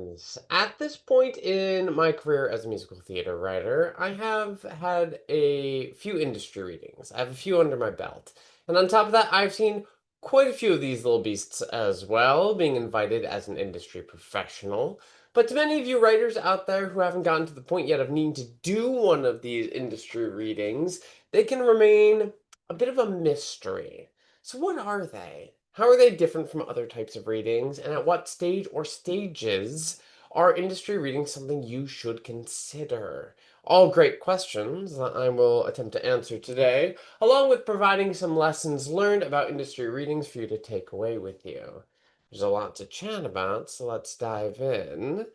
Greetings. At this point in my career as a musical theater writer, I have had a few industry readings. I have a few under my belt. And on top of that, I've seen quite a few of these little beasts as well, being invited as an industry professional. But to many of you writers out there who haven't gotten to the point yet of needing to do one of these industry readings, they can remain a bit of a mystery. So, what are they? How are they different from other types of readings? And at what stage or stages are industry readings something you should consider? All great questions that I will attempt to answer today, along with providing some lessons learned about industry readings for you to take away with you. There's a lot to chat about, so let's dive in.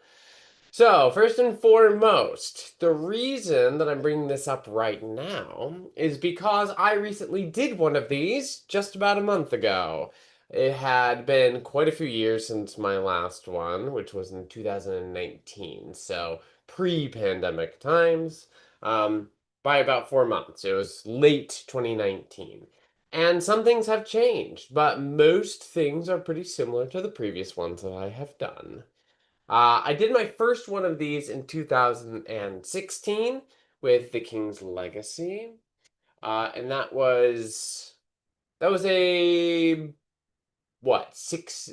So, first and foremost, the reason that I'm bringing this up right now is because I recently did one of these just about a month ago. It had been quite a few years since my last one, which was in 2019, so pre-pandemic times, by about 4 months. It was late 2019. And some things have changed, but most things are pretty similar to the previous ones that I have done. I did my first one of these in 2016 with The King's Legacy, and that was a what six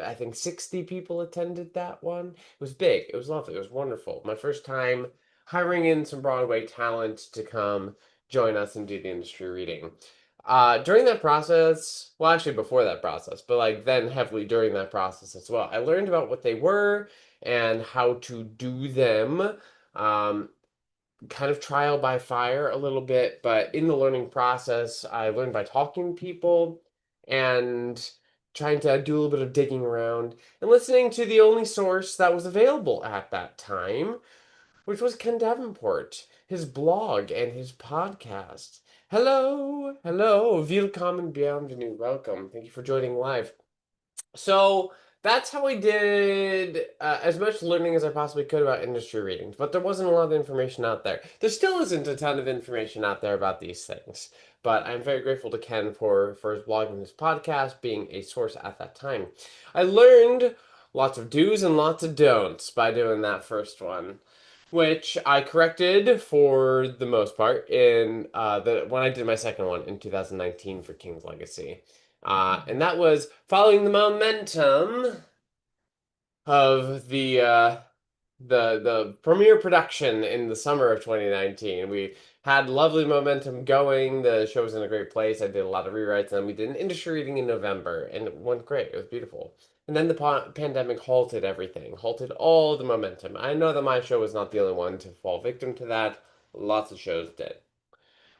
I think 60 people attended that one. It was big. It was lovely. It was wonderful. My first time hiring in some Broadway talent to come join us and do the industry reading. During that process, well, actually before that process, but like then heavily during that process as well, I learned about what they were and how to do them. Um, Kind of trial by fire a little bit, but in the learning process, I learned by talking to people and trying to do a little bit of digging around and listening to the only source that was available at that time, which was Ken Davenport, his blog and his podcast. Hello, hello, willkommen, bienvenue, welcome. Thank you for joining live. So that's how I did as much learning as I possibly could about industry readings, but there wasn't a lot of information out there. There still isn't a ton of information out there about these things, but I'm very grateful to Ken for his blog and his podcast being a source at that time. I learned lots of do's and lots of don'ts by doing that first one, which I corrected for the most part in the when I did my second one in 2019 for King's Legacy. And that was following the momentum of the premiere production in the summer of 2019. We had lovely momentum going. The show was in a great place. I did a lot of rewrites, and we did an industry reading in November, and it went great. It was beautiful. And then the pandemic halted everything, halted all the momentum. I know that my show was not the only one to fall victim to that. Lots of shows did.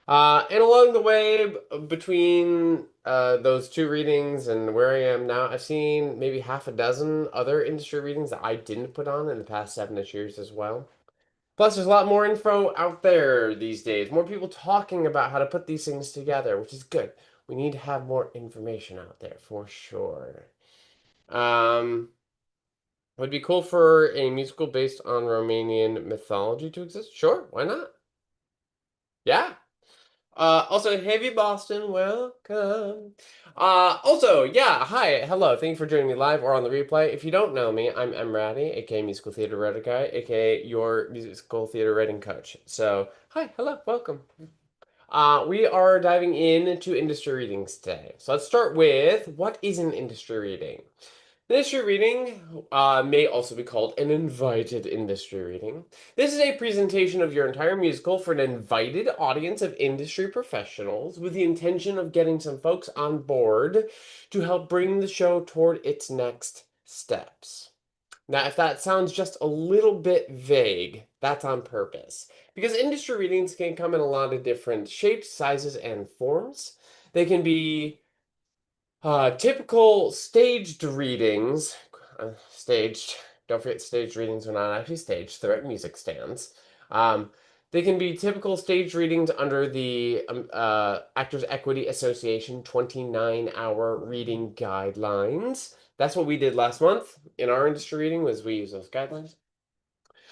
And along the way, between those two readings and where I am now, I've seen maybe half a dozen other industry readings that I didn't put on in the past 7-ish years as well. Plus, there's a lot more info out there these days, more people talking about how to put these things together, which is good. We need to have more information out there for sure. Would it be cool for a musical based on Romanian mythology to exist? Sure, why not? Yeah. Also, Heavy Boston, welcome. Also, yeah, hi, hello, thank you for joining me live or on the replay. If you don't know me, I'm Ratty, aka Musical Theater Writer Guy, aka your musical theater writing coach. So, hi, hello, welcome. We are diving into industry readings today. So let's start with what is an industry reading? Industry reading may also be called an invited industry reading. This is a presentation of your entire musical for an invited audience of industry professionals with the intention of getting some folks on board to help bring the show toward its next steps. Now, if that sounds just a little bit vague, that's on purpose. Because industry readings can come in a lot of different shapes, sizes, and forms. They can be typical staged readings, staged, don't forget staged readings are not actually staged, they're at music stands. They can be typical staged readings under the Actors Equity Association 29-hour reading guidelines. That's what we did last month in our industry reading was we used those guidelines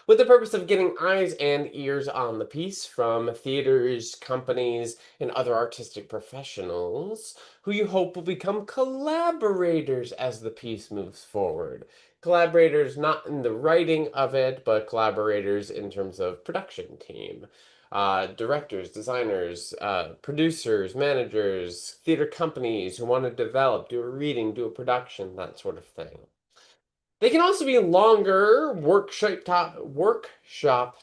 with the purpose of getting eyes and ears on the piece from theaters, companies, and other artistic professionals who you hope will become collaborators as the piece moves forward. Collaborators not in the writing of it, but collaborators in terms of production team. Directors, designers, producers, managers, theater companies who want to develop, do a reading, do a production, that sort of thing. They can also be longer workshop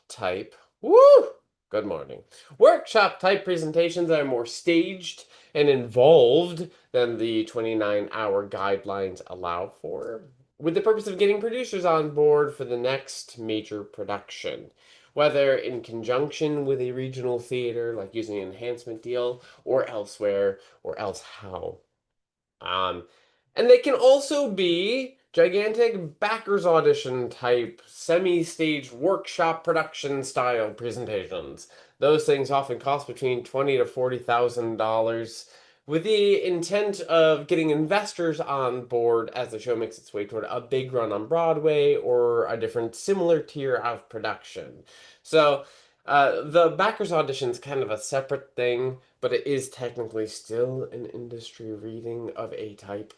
type. Woo! Good morning. Workshop type presentations that are more staged and involved than the 29-hour guidelines allow for, with the purpose of getting producers on board for the next major production, whether in conjunction with a regional theater, like using an enhancement deal, or elsewhere, or else how. Um, and they can also be gigantic backers audition type, semi-staged workshop production style presentations. Those things often cost between $20,000 to $40,000, with the intent of getting investors on board as the show makes its way toward a big run on Broadway or a different similar tier of production. So the backers audition is kind of a separate thing, but it is technically still an industry reading of a type.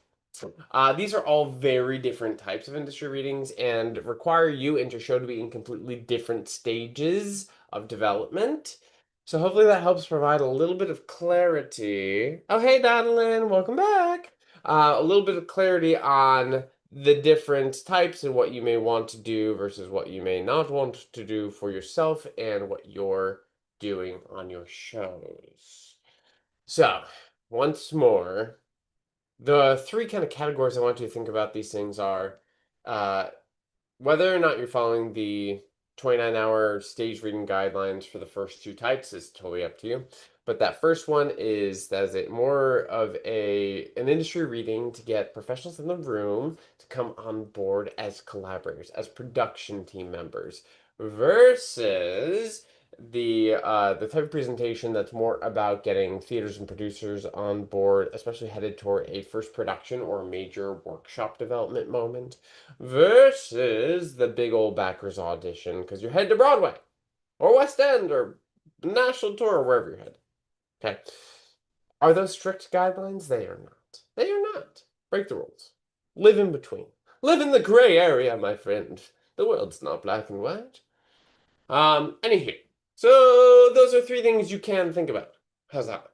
These are all very different types of industry readings and require you and your show to be in completely different stages of development. So hopefully that helps provide a little bit of clarity. Oh, hey, Donalyn, welcome back. A little bit of clarity on the different types and what you may want to do versus what you may not want to do for yourself and what you're doing on your shows. So, once more, the three kind of categories I want you to think about these things are uh, whether or not you're following the 29-hour stage reading guidelines for the first two types is totally up to you. But that first one is that is it more of an industry reading to get professionals in the room to come on board as collaborators, as production team members, versus the type of presentation that's more about getting theaters and producers on board, especially headed toward a first production or major workshop development moment, versus the big old backers audition because you're headed to Broadway or West End or national tour or wherever you're headed. Okay. Are those strict guidelines? They are not. They are not. Break the rules. Live in between. Live in the gray area, my friend. The world's not black and white. Anywho. So those are three things you can think about. How's that?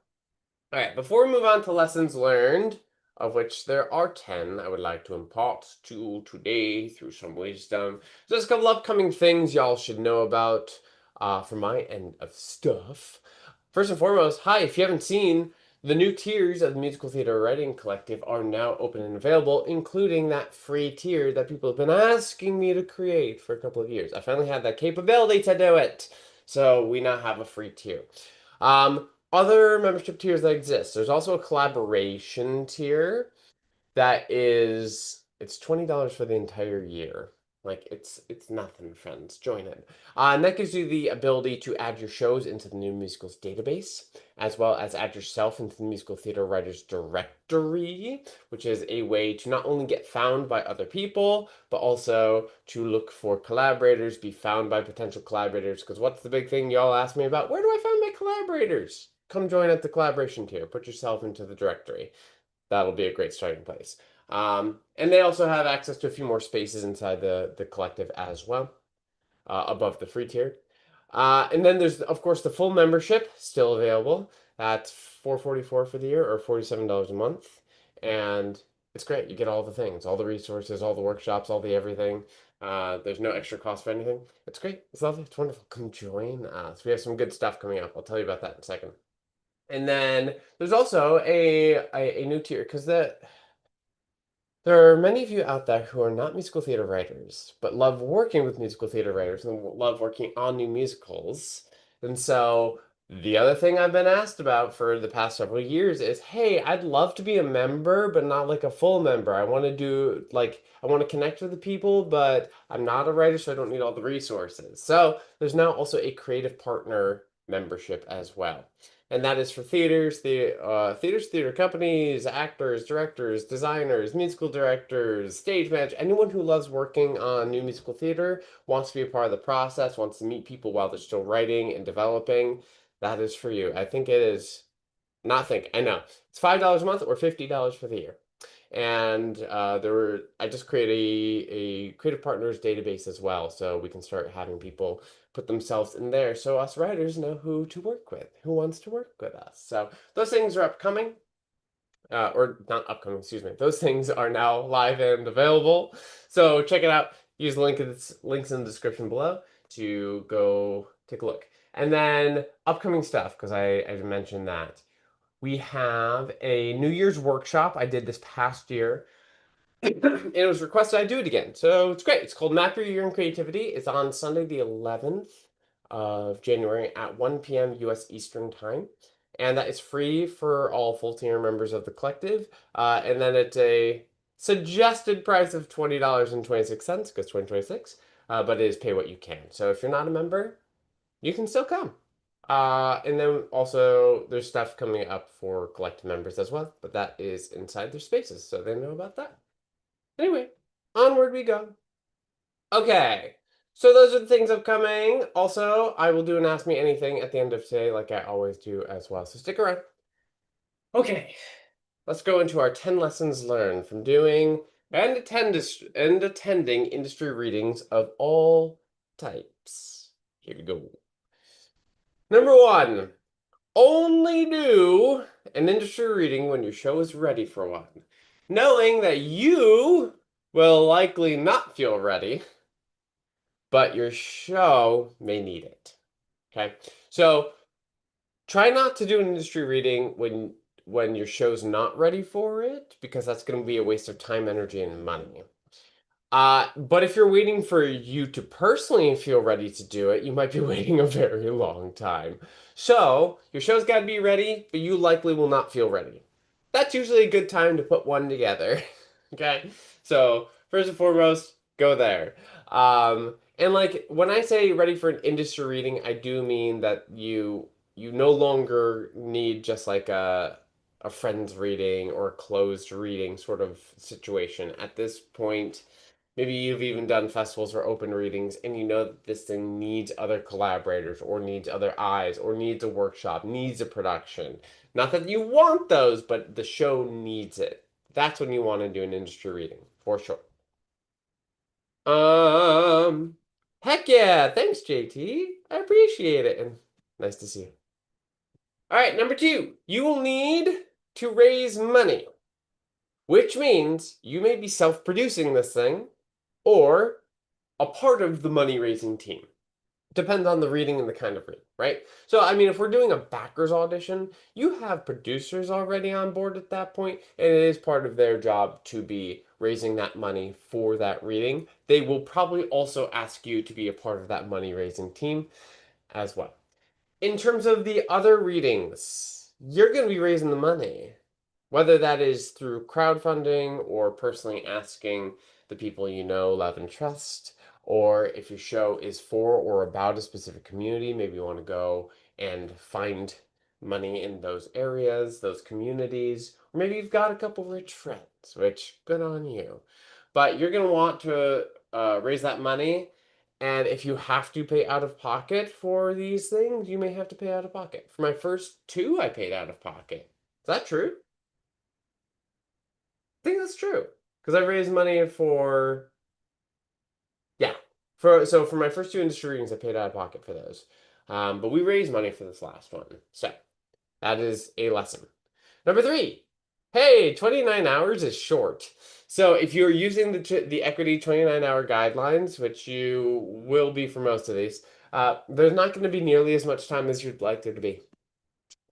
All right, before we move on to lessons learned, of which there are 10 I would like to impart to you today through some wisdom. There's a couple upcoming things y'all should know about from my end of stuff. First and foremost, hi, if you haven't seen, the new tiers of the Musical Theater Writing Collective are now open and available, including that free tier that people have been asking me to create for a couple of years. I finally had that capability to do it. So we now have a free tier. Other membership tiers that exist. There's also a collaboration tier that is it's $20 for the entire year. Like it's nothing, friends. Join it. And that gives you the ability to add your shows into the New Musicals database, as well as add yourself into the Musical Theater Writers Directory, which is a way to not only get found by other people, but also to look for collaborators, be found by potential collaborators. Because what's the big thing y'all ask me about? Where do I find my collaborators? Come join at the collaboration tier. Put yourself into the directory. That'll be a great starting place. And they also have access to a few more spaces inside the collective as well, above the free tier. And then there's, of course, the full membership still available. That's $444 for the year or $47 a month. And it's great. You get all the things, all the resources, all the workshops, all the everything. There's no extra cost for anything. It's great. It's lovely. It's wonderful. Come join us. We have some good stuff coming up. I'll tell you about that in a second. And then there's also a new tier because there are many of you out there who are not musical theater writers, but love working with musical theater writers and love working on new musicals. And so the other thing I've been asked about for the past several years is, hey, I'd love to be a member, but not like a full member. I want to do like I want to connect with the people, but I'm not a writer, so I don't need all the resources. So there's now also a creative partner membership as well. And that is for theaters, theater companies, actors, directors, designers, musical directors, stage managers, anyone who loves working on new musical theater, wants to be a part of the process, wants to meet people while they're still writing and developing. That is for you. I think it is, not think, I know. It's $5 a month or $50 for the year. and I just create a creative partners database as well, so we can start having people put themselves in there, so us writers know who to work with, who wants to work with us. So those things are upcoming, or not upcoming, excuse me. Those things are now live and available. So check it out. Use the links in the description below to go take a look. And then upcoming stuff, because I mentioned that. We have a New Year's workshop I did this past year. It was requested I do it again. So it's great. It's called Map Your Year in Creativity. It's on Sunday, the 11th of January at 1 p.m. US Eastern Time. And that is free for all full-tier members of the collective. And then it's a suggested price of $20.26 because 2026, but it is pay what you can. So if you're not a member, you can still come. And then also there's stuff coming up for collective members as well, but that is inside their spaces, so they know about that. Anyway, onward we go. Okay, so those are the things upcoming. Also, I will do an Ask Me Anything at the end of today, like I always do as well, so stick around. Okay, let's go into our 10 lessons learned from doing and attending industry readings of all types. Here we go. Number one, only do an industry reading when your show is ready for one, knowing that you will likely not feel ready, but your show may need it. Okay, so try not to do an industry reading when your show's not ready for it, because that's going to be a waste of time, energy, and money. But if you're waiting for you to personally feel ready to do it, you might be waiting a very long time. So your show's got to be ready, but you likely will not feel ready. That's usually a good time to put one together. Okay, so first and foremost, go there. And like when I say ready for an industry reading, I do mean that you no longer need just like a friend's reading or a closed reading sort of situation. At this point, maybe you've even done festivals or open readings and you know that this thing needs other collaborators or needs other eyes or needs a workshop, needs a production. Not that you want those, but the show needs it. That's when you want to do an industry reading, for sure. Um, Heck yeah. Thanks, JT. I appreciate it. And nice to see you. All right, number two, you will need to raise money, which means you may be self-producing this thing or a part of the money-raising team. Depends on the reading and the kind of reading, right? So, I mean, if we're doing a backers audition, you have producers already on board at that point, and it is part of their job to be raising that money for that reading. They will probably also ask you to be a part of that money-raising team as well. In terms of the other readings, you're going to be raising the money, whether that is through crowdfunding or personally asking the people you know, love, and trust, or if your show is for or about a specific community, maybe you want to go and find money in those areas, those communities, or maybe you've got a couple rich friends, which good on you. But you're going to want to raise that money, and if you have to pay out of pocket for these things, you may have to pay out of pocket. For my first two, I paid out of pocket. Is that true? I think that's true because I raised money for, yeah, for my first two industry readings, I paid out of pocket for those. But we raised money for this last one, so that is a lesson. Number three, hey, 29 hours is short. So if you're using the equity 29-hour guidelines, which you will be for most of these, there's not going to be nearly as much time as you'd like there to be.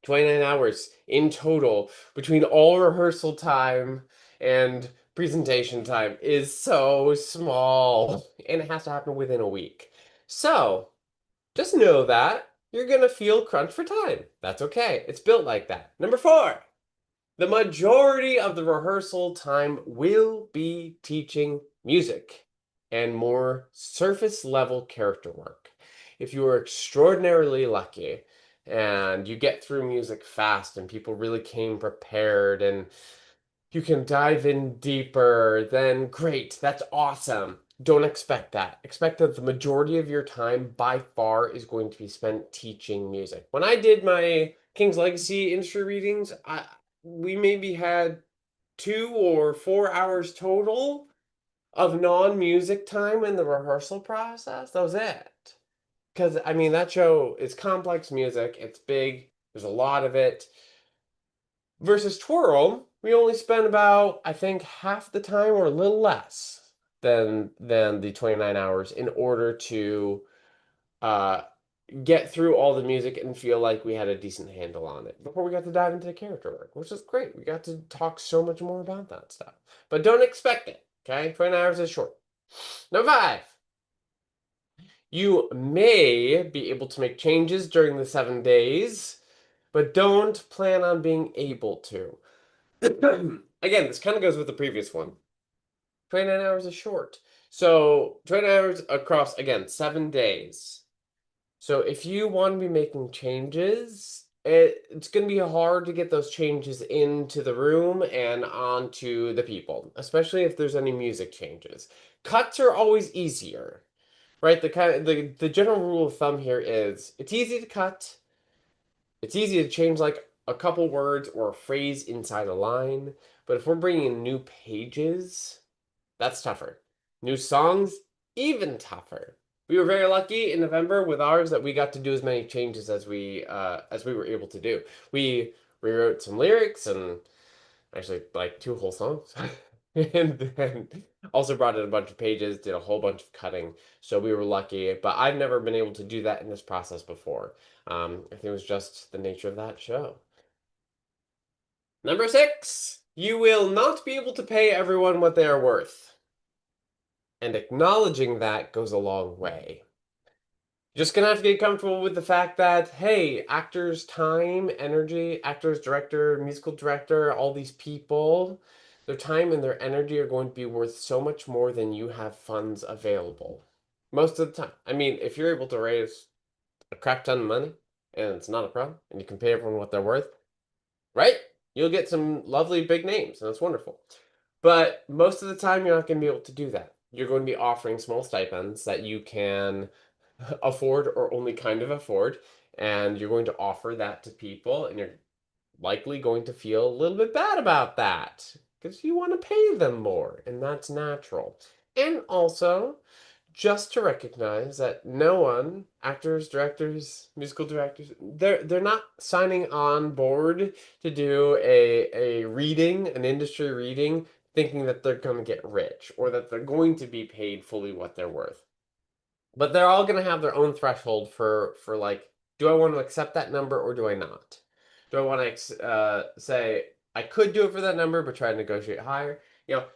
29 hours in total between all rehearsal time and presentation time is so small, and it has to happen within a week. So just know that you're gonna feel crunched for time. That's okay. It's built like that. Number four, the majority of the rehearsal time will be teaching music and more surface level character work. If you are extraordinarily lucky and you get through music fast and people really came prepared and you can dive in deeper, then great, that's awesome. Don't expect that. Expect that the majority of your time by far is going to be spent teaching music. When I did my King's Legacy industry readings, we maybe had 2 or 4 hours total of non-music time in the rehearsal process. That was it. Because, I mean, that show is complex music, it's big, there's a lot of it. Versus Twirl, we only spent about, I think, half the time or a little less than the 29 hours in order to uh, get through all the music and feel like we had a decent handle on it before we got to dive into the character work, which is great. We got to talk so much more about that stuff. But don't expect it, okay? 29 hours is short. Number 5. You may be able to make changes during the 7 days, but don't plan on being able to. Again, this kind of goes with the previous one. 29 hours is short. So 29 hours across, again, 7 days. So if you want to be making changes, it's going to be hard to get those changes into the room and onto the people, especially if there's any music changes. Cuts are always easier, right? The general rule of thumb here is it's easy to cut. It's easy to change like a couple words or a phrase inside a line, but if we're bringing in new pages, that's tougher. New songs, even tougher. We were very lucky in November with ours that we got to do as many changes as we were able to do. We rewrote some lyrics and actually like 2 whole songs. And then also brought in a bunch of pages, did a whole bunch of cutting. So we were lucky, but I've never been able to do that in this process before. I think it was just the nature of that show. Number 6, you will not be able to pay everyone what they are worth. And acknowledging that goes a long way. Just gonna have to get comfortable with the fact that, hey, actors' time, energy, actors, director, musical director, all these people, their time and their energy are going to be worth so much more than you have funds available. Most of the time. I mean, if you're able to raise a crap ton of money and it's not a problem and you can pay everyone what they're worth, right? You'll get some lovely big names and that's wonderful. But most of the time, you're not going to be able to do that. You're going to be offering small stipends that you can afford or only kind of afford, and you're going to offer that to people, and you're likely going to feel a little bit bad about that because you want to pay them more, and that's natural. And also, just to recognize that no one, actors, directors, musical directors, they're not signing on board to do a reading, an industry reading, thinking that they're going to get rich or that they're going to be paid fully what they're worth. But they're all going to have their own threshold for like, do I want to accept that number or do I not? Do I want to say I could do it for that number but try to negotiate higher?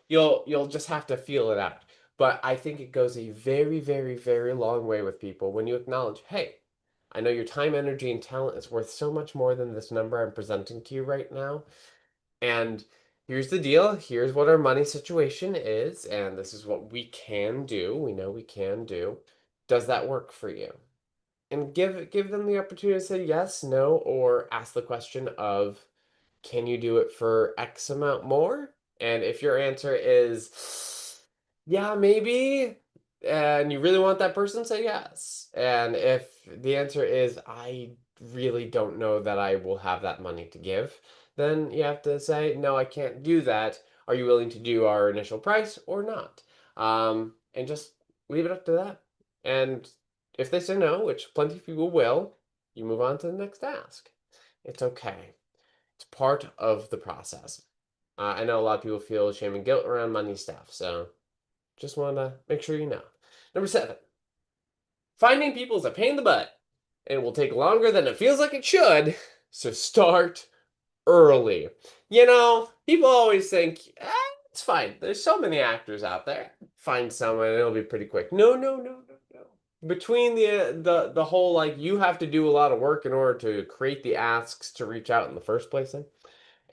You'll just have to feel it out. But I think it goes a very, very, very long way with people when you acknowledge, hey, I know your time, energy, and talent is worth so much more than this number I'm presenting to you right now. And here's the deal. Here's what our money situation is, and this is what we can do. We know we can do. Does that work for you? And give them the opportunity to say yes, no, or ask the question of, can you do it for X amount more? And if your answer is, yeah, maybe, and you really want that person, say yes. And if the answer is, I really don't know that I will have that money to give, then you have to say, no, I can't do that. Are you willing to do our initial price or not? And just leave it up to that. And if they say no, which plenty of people will, you move on to the next ask. It's okay. It's part of the process. I know a lot of people feel shame and guilt around money stuff, so just want to make sure you know. Number 7, finding people is a pain in the butt, and it will take longer than it feels like it should, so start early. People always think, it's fine. There's so many actors out there. Find someone, and it'll be pretty quick. No, no, no, no, no. Between the whole like you have to do a lot of work in order to create the asks to reach out in the first place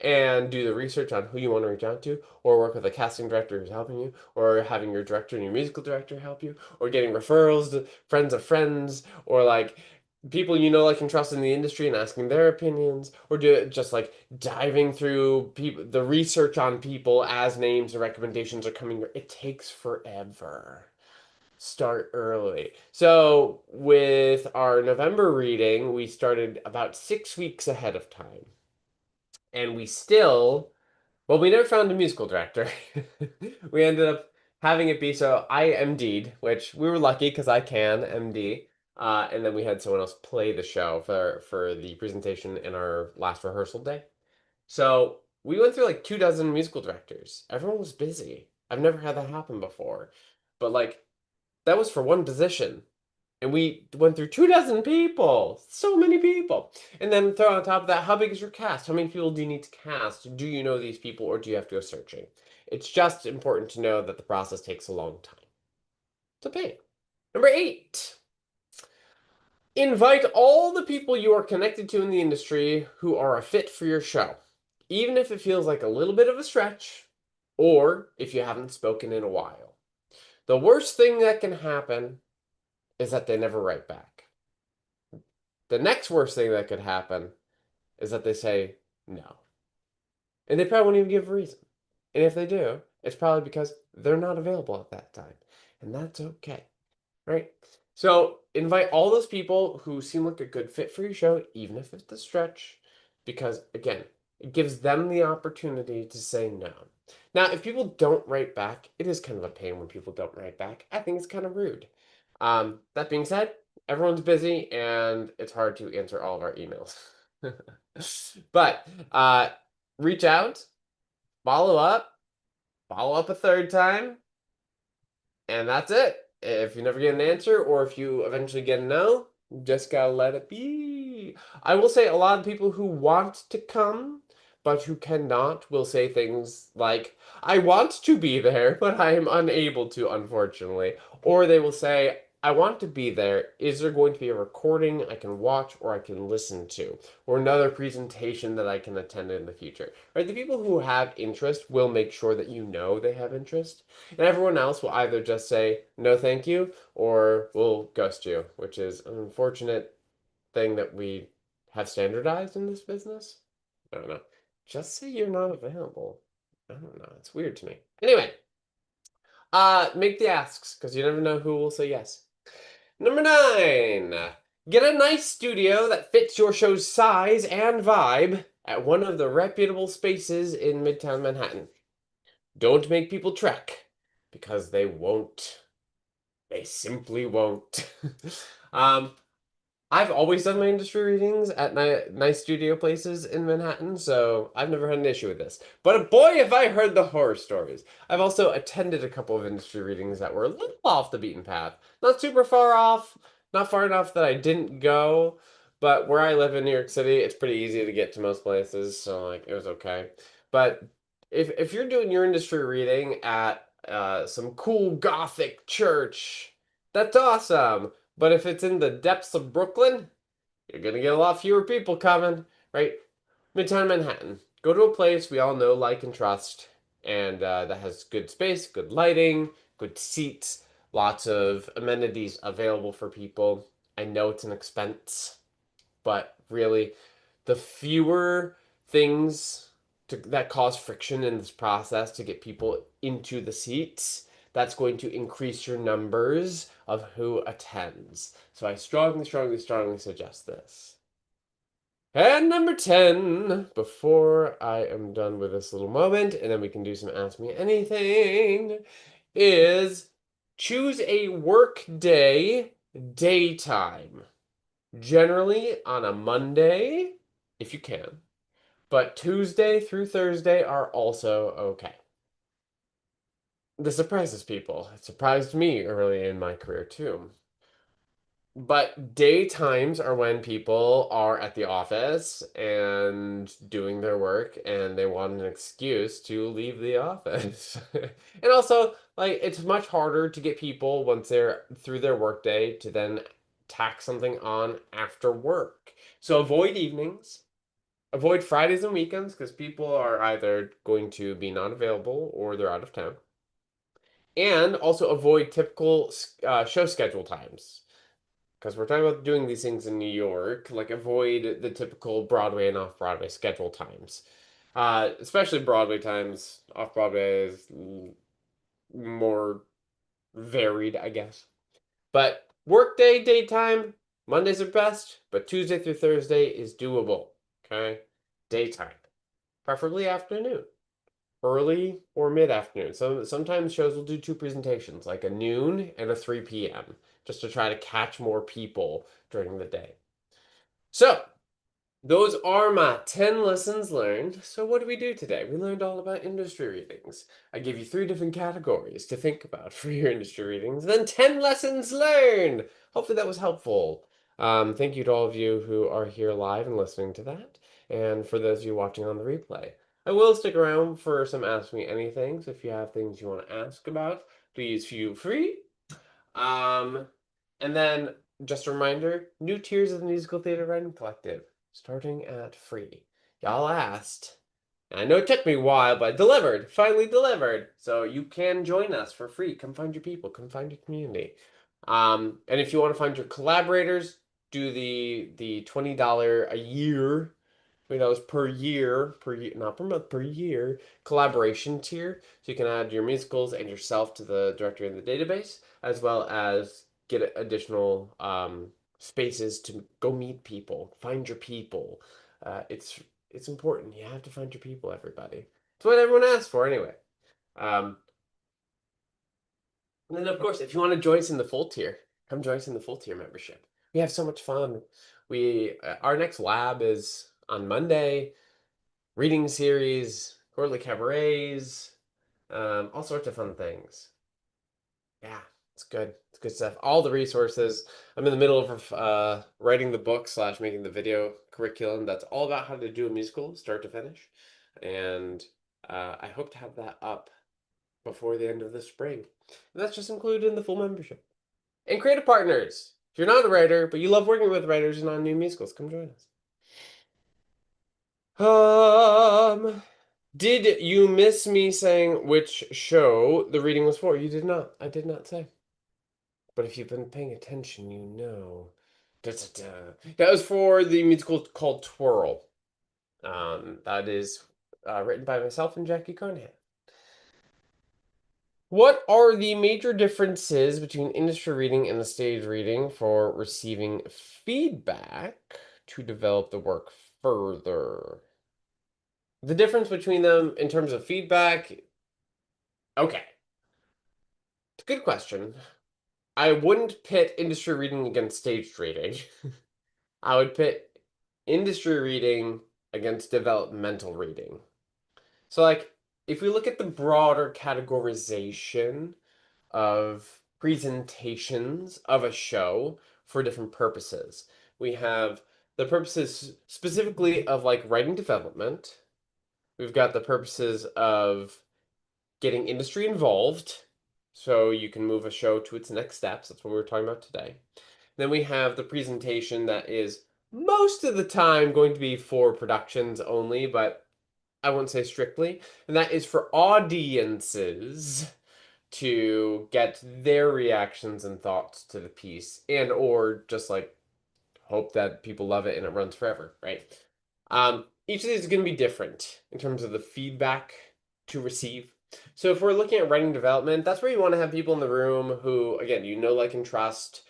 and do the research on who you want to reach out to, or work with a casting director who's helping you, or having your director and your musical director help you, or getting referrals to friends of friends, or like people you know like and trust in the industry and asking their opinions, or do it just like diving through the research on people as names and recommendations are coming. It takes forever. Start early. So with our November reading, we started about 6 weeks ahead of time. And we still Well, we never found a musical director. We ended up having it be so I MD'd, which we were lucky because I can MD. And then we had someone else play the show for the presentation in our last rehearsal day. So we went through like 2 dozen musical directors. Everyone was busy. I've never had that happen before. But like that was for one position. And we went through 2 dozen people. So many people. And then throw on top of that, how big is your cast? How many people do you need to cast? Do you know these people or do you have to go searching? It's just important to know that the process takes a long time. So pay. Number 8. Invite all the people you are connected to in the industry who are a fit for your show. Even if it feels like a little bit of a stretch, or if you haven't spoken in a while. The worst thing that can happen is that they never write back. The next worst thing that could happen is that they say no. And they probably won't even give a reason. And if they do, it's probably because they're not available at that time. And that's okay, right? So invite all those people who seem like a good fit for your show, even if it's a stretch, because again, it gives them the opportunity to say no. Now, if people don't write back, it is kind of a pain when people don't write back. I think it's kind of rude. That being said, everyone's busy and it's hard to answer all of our emails. But reach out, follow up, follow up a third time, and that's it. If you never get an answer, or if you eventually get a no, you just gotta let it be. I will say a lot of people who want to come, but who cannot, will say things like, I want to be there, but I am unable to, unfortunately. Or they will say, I want to be there. Is there going to be a recording I can watch or I can listen to? Or another presentation that I can attend in the future? Right? The people who have interest will make sure that you know they have interest. And everyone else will either just say, no, thank you, or will ghost you, which is an unfortunate thing that we have standardized in this business. I don't know. Just say you're not available. I don't know. It's weird to me. Anyway, make the asks, because you never know who will say yes. Number 9. Get a nice studio that fits your show's size and vibe at one of the reputable spaces in Midtown Manhattan. Don't make people trek, because they won't. They simply won't. um, I've always done my industry readings at nice studio places in Manhattan, so I've never had an issue with this. But boy, have I heard the horror stories. I've also attended a couple of industry readings that were a little off the beaten path. Not super far off, not far enough that I didn't go, but where I live in New York City, it's pretty easy to get to most places, so like it was okay. But if you're doing your industry reading at some cool Gothic church, that's awesome. But if it's in the depths of Brooklyn, you're gonna get a lot fewer people coming, right? Midtown Manhattan. Go to a place we all know, like, and trust, and that has good space, good lighting, good seats, lots of amenities available for people. I know it's an expense, but really, the fewer things that cause friction in this process to get people into the seats, that's going to increase your numbers of who attends. So I strongly, strongly, strongly suggest this. And number 10, before I am done with this little moment, and then we can do some Ask Me Anything, is choose a work day daytime. Generally on a Monday, if you can, but Tuesday through Thursday are also okay. This surprises people. It surprised me early in my career too. But daytimes are when people are at the office and doing their work and they want an excuse to leave the office. And also, like, it's much harder to get people once they're through their workday to then tack something on after work. So avoid evenings, avoid Fridays and weekends because people are either going to be not available or they're out of town. And also avoid typical show schedule times because we're talking about doing these things in New York, like avoid the typical Broadway and off-Broadway schedule times. Especially Broadway times. Off-Broadway is more varied, I guess. But workday, daytime, Mondays are best, but Tuesday through Thursday is doable. Okay? Daytime. Preferably afternoon. early or mid-afternoon. So sometimes shows will do two presentations, like a noon and a 3 p.m., just to try to catch more people during the day. So those are my 10 lessons learned. So what did we do today? We learned all about industry readings. I gave you 3 different categories to think about for your industry readings, then 10 lessons learned. Hopefully that was helpful. Thank you to all of you who are here live and listening to that, and for those of you watching on the replay. I will stick around for some Ask Me Anythings. If you have things you want to ask about, please feel free. Um, and then just a reminder, new tiers of the Musical Theater Writing Collective, starting at free. Y'all asked. And I know it took me a while, but I delivered, finally delivered. So you can join us for free. Come find your people, come find your community. And if you want to find your collaborators, do the $20 a year, $20 per year, not per month, per year collaboration tier. So you can add your musicals and yourself to the directory in the database, as well as get additional spaces to go meet people, find your people. It's important. You have to find your people, everybody. It's what everyone asks for anyway. Um, and then, of course, if you want to join us in the full tier, come join us in the full tier membership. We have so much fun. Our next lab is on Monday. Reading series, quarterly cabarets, all sorts of fun things. Yeah, it's good. It's good stuff. All the resources. I'm in the middle of writing the book slash making the video curriculum. That's all about how to do a musical, start to finish. And I hope to have that up before the end of the spring. And that's just included in the full membership. And creative partners. If you're not a writer, but you love working with writers and on new musicals, come join us. Did you miss me saying which show the reading was for? You did not. I did not say. But if you've been paying attention, you know. Da, da, da. That was for the musical called Twirl. That is written by myself and Jackie Carnahan. What are the major differences between industry reading and the stage reading for receiving feedback to develop the work further? The difference between them in terms of feedback, okay, it's a good question. I wouldn't pit industry reading against staged reading. I would pit industry reading against developmental reading. So, like, if we look at the broader categorization of presentations of a show for different purposes, we have the purposes specifically of like writing development. We've got the purposes of getting industry involved so you can move a show to its next steps. That's what we were talking about today. Then we have the presentation that is most of the time going to be for productions only, but I won't say strictly. And that is for audiences to get their reactions and thoughts to the piece and or just like hope that people love it and it runs forever, right? Each of these is going to be different in terms of the feedback to receive. So if we're looking at writing development, that's where you want to have people in the room who, again, you know, like, and trust.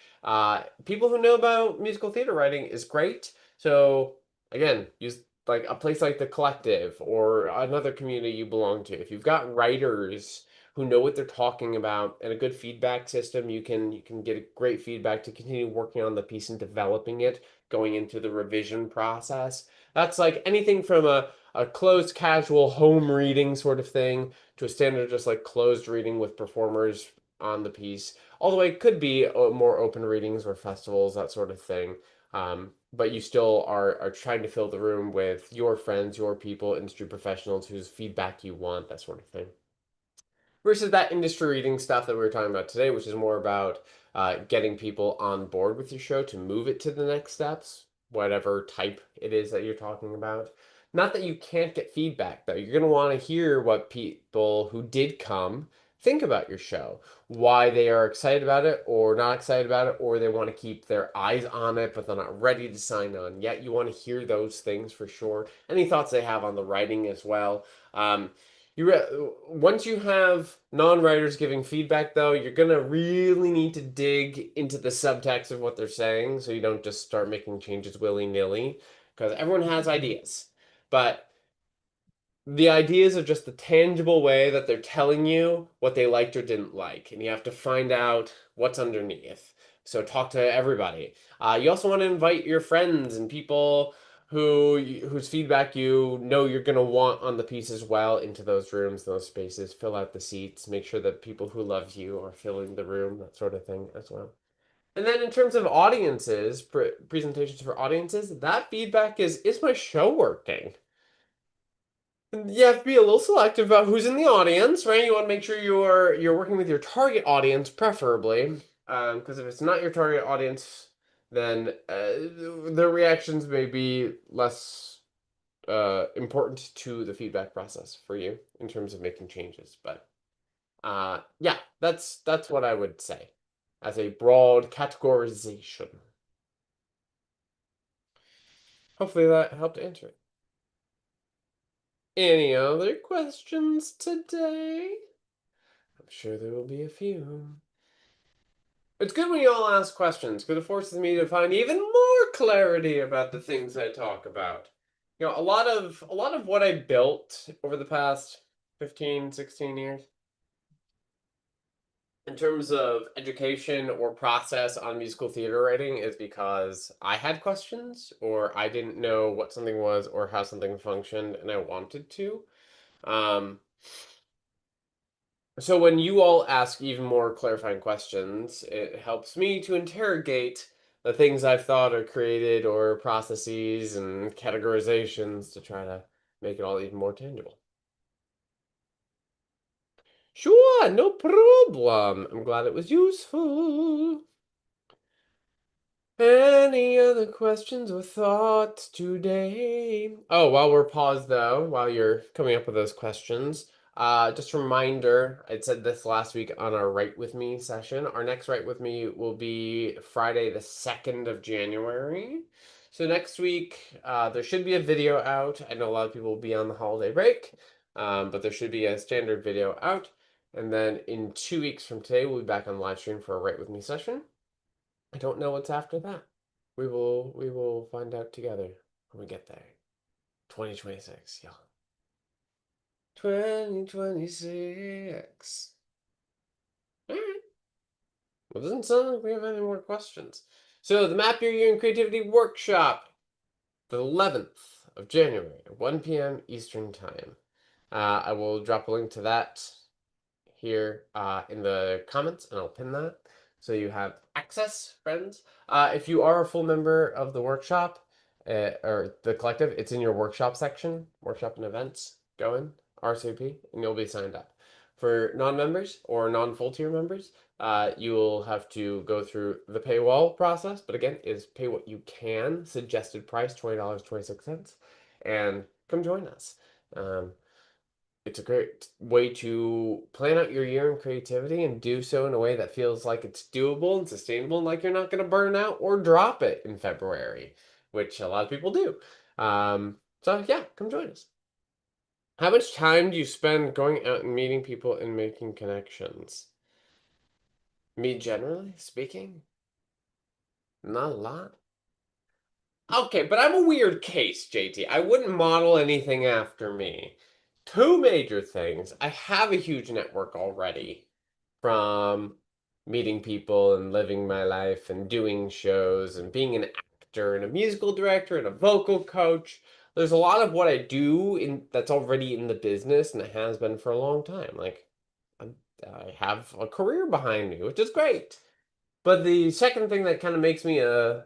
People who know about musical theater writing is great. So again, use like a place like the Collective or another community you belong to. If you've got writers who know what they're talking about and a good feedback system, you can get great feedback to continue working on the piece and developing it, going into the revision process. That's like anything from a closed casual home reading sort of thing to a standard just like closed reading with performers on the piece. All the way could be more open readings or festivals, that sort of thing. But you still are trying to fill the room with your friends, your people, industry professionals whose feedback you want, that sort of thing versus that industry reading stuff that we were talking about today, which is more about getting people on board with your show to move it to the next steps, whatever type it is that you're talking about. Not that you can't get feedback, though. You're going to want to hear what people who did come think about your show, why they are excited about it or not excited about it, or they want to keep their eyes on it, but they're not ready to sign on yet. You want to hear those things for sure. Any thoughts they have on the writing as well. Once you have non-writers giving feedback, though, you're gonna really need to dig into the subtext of what they're saying, so you don't just start making changes willy-nilly, because everyone has ideas. But The ideas are just the tangible way that they're telling you what they liked or didn't like, and you have to find out what's underneath. So talk to everybody. You also want to invite your friends and people whose feedback you know you're going to want on the piece as well into those rooms, those spaces. Fill out the seats. Make sure that people who love you are filling the room, that sort of thing as well. And then in terms of audiences, presentations for audiences, that feedback is my show working? You have to be a little selective about who's in the audience, right? You want to make sure you're working with your target audience, preferably, because if it's not your target audience, then the reactions may be less important to the feedback process for you in terms of making changes. But yeah, that's what I would say as a broad categorization. Hopefully that helped answer it. Any other questions today? I'm sure there will be a few. It's good when you all ask questions because it forces me to find even more clarity about the things I talk about. A lot of what I built over the past 15, 16 years in terms of education or process on musical theater writing is because I had questions or I didn't know what something was or how something functioned and I wanted to. Um, So when you all ask even more clarifying questions, it helps me to interrogate the things I've thought or created or processes and categorizations to try to make it all even more tangible. Sure, no problem. I'm glad it was useful. Any other questions or thoughts today? Oh, while we're paused though, while you're coming up with those questions, just a reminder, I said this last week on our Write With Me session. Our next Write With Me will be Friday, the 2nd of January. So next week, there should be a video out. I know a lot of people will be on the holiday break, but there should be a standard video out. And then in 2 weeks from today, we'll be back on live stream for a Write With Me session. I don't know what's after that. We will find out together when we get there. 2026, yeah. 2026. All right. Well, it doesn't sound like we have any more questions. So the Map Your Year in Creativity workshop, the 11th of January at 1 p.m. Eastern Time. I will drop a link to that here in the comments, and I'll pin that so you have access, friends. If you are a full member of the workshop or the collective, it's in your workshop section, workshop and events. Go in, RSVP, and you'll be signed up. For non-members or non-full tier members, you will have to go through the paywall process, but again, is pay what you can, suggested price $20.26, and come join us. It's a great way to plan out your year in creativity and do so in a way that feels like it's doable and sustainable and like you're not going to burn out or drop it in February, which a lot of people do. So yeah, come join us. How much time do you spend going out and meeting people and making connections? Me generally speaking, not a lot. Okay, but I'm a weird case, JT. I wouldn't model anything after me. Two major things. I have a huge network already from meeting people and living my life and doing shows and being an actor and a musical director and a vocal coach. There's a lot of what I do in that's already in the business and it has been for a long time. Like I, I have a career behind me, which is great. But the second thing that kind of makes me a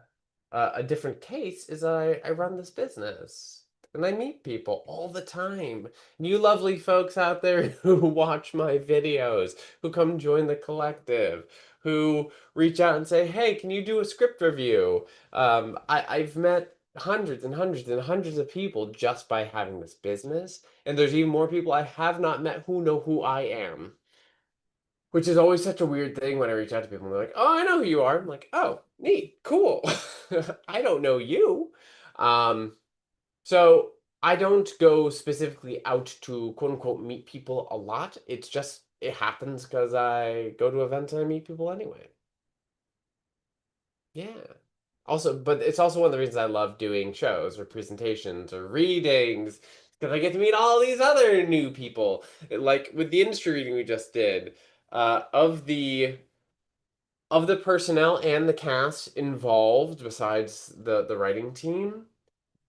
different case is I run this business and I meet people all the time. You lovely folks out there who watch my videos, who come join the collective, who reach out and say, "Hey, can you do a script review?" I've met hundreds and hundreds and hundreds of people just by having this business, and there's even more people I have not met who know who I am. Which is always such a weird thing when I reach out to people and they're like, "Oh, I know who you are." I'm like, "Oh, neat, cool." I don't know you. Um, so I don't go specifically out to quote unquote meet people a lot. It's just it happens because I go to events and I meet people anyway. Yeah. Also, but it's also one of the reasons I love doing shows or presentations or readings. Because I get to meet all these other new people. Like with the industry reading we just did, of the personnel and the cast involved, besides the writing team,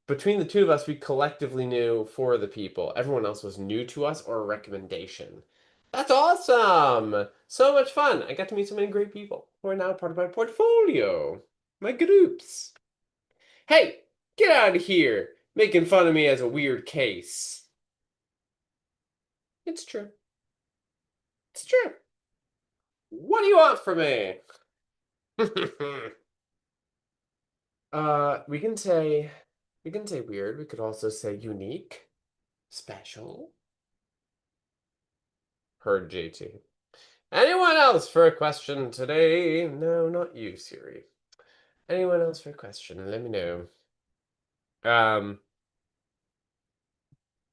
between the two of us, we collectively knew four of the people. Everyone else was new to us or a recommendation. That's awesome! So much fun. I got to meet so many great people who are now part of my portfolio, my groups. Hey, get out of here, making fun of me as a weird case. It's true. It's true. What do you want from me? Uh, we can say we can say weird. We could also say unique, special. Heard JT. Anyone else for a question today? No, not you, Siri. Anyone else for a question? Let me know. Um,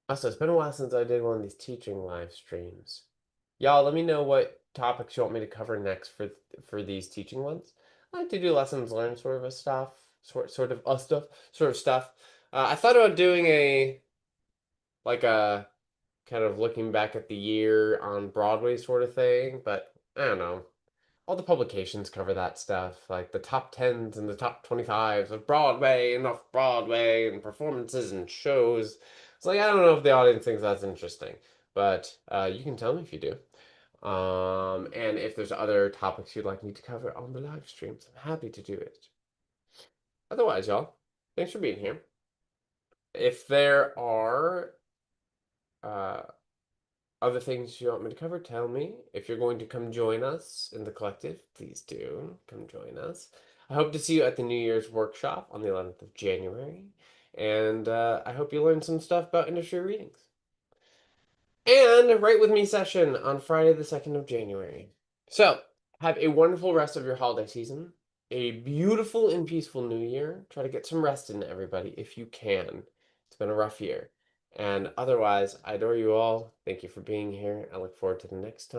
Also, it's been a while since I did one of these teaching live streams. Y'all, let me know what topics you want me to cover next for these teaching ones. I like to do lessons learned sort of a stuff, sort of stuff. I thought about doing a kind of looking back at the year on Broadway sort of thing, but I don't know. All the publications cover that stuff, like the top 10s and the top 25s of Broadway and off Broadway and performances and shows. It's like, I don't know if the audience thinks that's interesting, but you can tell me if you do. And if there's other topics you'd like me to cover on the live streams, I'm happy to do it. Otherwise, y'all, thanks for being here. If there are uh, other things you want me to cover, tell me. If you're going to come join us in the collective, please do come join us. I hope to see you at the New Year's workshop on the 11th of January. And I hope you learn some stuff about industry readings. And Write With Me session on Friday, the 2nd of January. So, have a wonderful rest of your holiday season. A beautiful and peaceful new year. Try to get some rest in, everybody, if you can. It's been a rough year. And otherwise, I adore you all. Thank you for being here. I look forward to the next time.